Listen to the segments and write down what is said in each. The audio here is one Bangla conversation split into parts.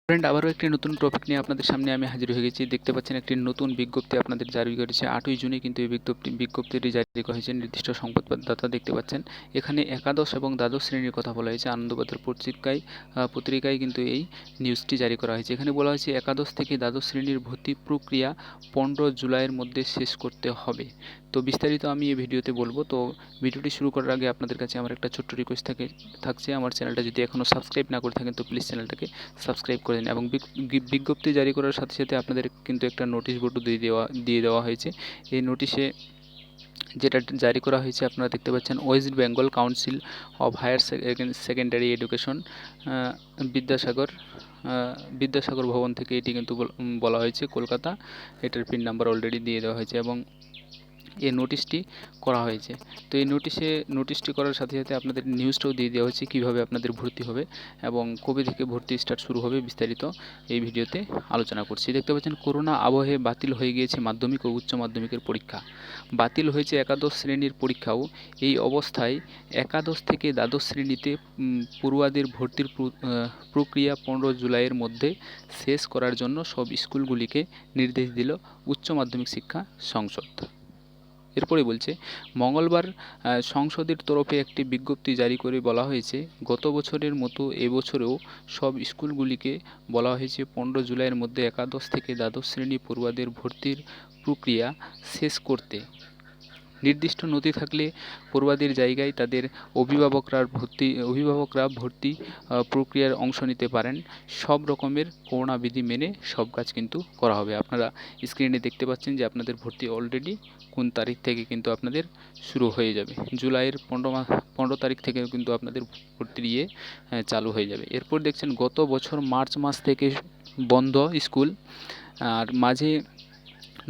ফ্রেন্ড, আবারও একটি নতুন টপিক নিয়ে আপনাদের সামনে আমি হাজির হয়ে গেছি। দেখতে পাচ্ছেন একটি নতুন বিজ্ঞপ্তি আপনাদের জারি করেছে 8ই জুনে, কিন্তু এই বিজ্ঞপ্তিটি জারি করা হয়েছে নির্দিষ্ট সংবাদদাতা দেখতে পাচ্ছেন। এখানে একাদশ এবং দ্বাদশ শ্রেণীর কথা বলা হয়েছে। আনন্দবাজার পত্রিকায় কিন্তু এই নিউজটি জারি করা হয়েছে। এখানে বলা হয়েছে একাদশ থেকে দ্বাদশ শ্রেণীর ভর্তি প্রক্রিয়া 15 জুলাইয়ের মধ্যে শেষ করতে হবে। তো বিস্তারিত আমি এই ভিডিওতে বলবো। তো ভিডিওটি শুরু করার আগে আপনাদের কাছে আমার একটা ছোট্ট রিকোয়েস্ট থাকছে, আমার চ্যানেলটা যদি এখনও সাবস্ক্রাইব না করে থাকেন তো প্লিজ চ্যানেলটাকে সাবস্ক্রাইব করে দিন। এবং বিজ্ঞপ্তি জারি করার সাথে সাথে আপনাদের কিন্তু একটা নোটিশ বোর্ডও দিয়ে দেওয়া হয়েছে। এই নোটিশে যেটা জারি করা হয়েছে আপনারা দেখতে পাচ্ছেন, West Bengal Council of Higher Secondary Education, Vidyasagar Bhavan থেকে এটি কিন্তু বলা হয়েছে, কলকাতা। এটার পিন নাম্বার অলরেডি দিয়ে দেওয়া হয়েছে এবং এই নোটিশটি করা হয়েছে। তো এই নোটিশটি করার সাথে সাথে আপনাদের নিউজটাও দিয়ে দেওয়া হয়েছে কীভাবে আপনাদের ভর্তি হবে এবং কবে থেকে ভর্তি স্টার্ট শুরু হবে, বিস্তারিত এই ভিডিওতে আলোচনা করছি। দেখতে পাচ্ছেন, করোনা আবহে বাতিল হয়ে গিয়েছে মাধ্যমিক ও উচ্চ মাধ্যমিকের পরীক্ষা। বাতিল হয়েছে একাদশ শ্রেণীর পরীক্ষাও। এই অবস্থায় একাদশ থেকে দ্বাদশ শ্রেণীতে পড়ুয়াদের ভর্তির প্রক্রিয়া 15 জুলাইয়ের মধ্যে শেষ করার জন্য সব স্কুলগুলিকে নির্দেশ দিল উচ্চ মাধ্যমিক শিক্ষা সংসদ। এরপরে বলছে, মঙ্গলবার সংসদের তরফে একটি বিজ্ঞপ্তি জারি করে বলা হয়েছে, গত বছরের মতো এবছরেও সব স্কুলগুলিকে বলা হয়েছে 15 জুলাইয়ের মধ্যে একাদশ থেকে দ্বাদশ শ্রেণী পড়ুয়াদের ভর্তির প্রক্রিয়া শেষ করতে। নির্দিষ্ট নথি থাকলে পড়ুয়াদের জায়গায় তাদের অভিভাবকরা ভর্তি প্রক্রিয়ার অংশ নিতে পারেন। সব রকমের করোনা বিধি মেনে সব কাজ কিন্তু করা হবে। আপনারা স্ক্রিনে দেখতে পাচ্ছেন যে আপনাদের ভর্তি অলরেডি কোন তারিখ থেকে কিন্তু আপনাদের শুরু হয়ে যাবে। জুলাইয়ের 15 তারিখ থেকে কিন্তু আপনাদের ভর্তি চালু হয়ে যাবে। এরপর দেখছেন, গত বছর মার্চ মাস থেকে বন্ধ স্কুল, আর মাঝে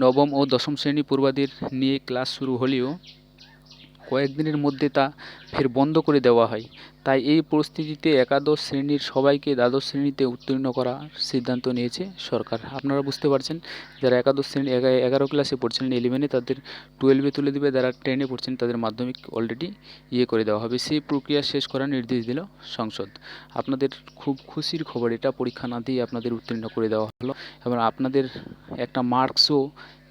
নবম ও দশম শ্রেণী পড়ুয়াদের নিয়ে ক্লাস শুরু হলেও কয়েকদিনের মধ্যে তা ফের বন্ধ করে দেওয়া হয়। তাই এই পরিস্থিতিতে একাদশ শ্রেণীর সবাইকে দ্বাদশ শ্রেণীতে উত্তীর্ণ করার সিদ্ধান্ত নিয়েছে সরকার। আপনারা বুঝতে পারছেন, যারা একাদশ শ্রেণী 11 ক্লাসে পড়ছেন 11-এ, তাদের 12-এ তুলে দেবে, যারা 10-এ পড়ছেন তাদের মাধ্যমিক অলরেডি করে দেওয়া হবে। সেই প্রক্রিয়া শেষ করার নির্দেশ দিল সংসদ। আপনাদের খুব খুশির খবর এটা, পরীক্ষা না দিয়ে আপনাদের উত্তীর্ণ করে দেওয়া হলো এবং আপনাদের একটা মার্কসও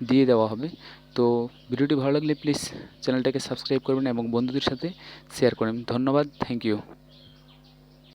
দিয়ে দেওয়া হবে। তো ভিডিওটি ভালো লাগলে প্লিজ চ্যানেলটাকে সাবস্ক্রাইব করবেন এবং বন্ধুদের সাথে শেয়ার করবেন। ধন্যবাদ, থ্যাংক ইউ।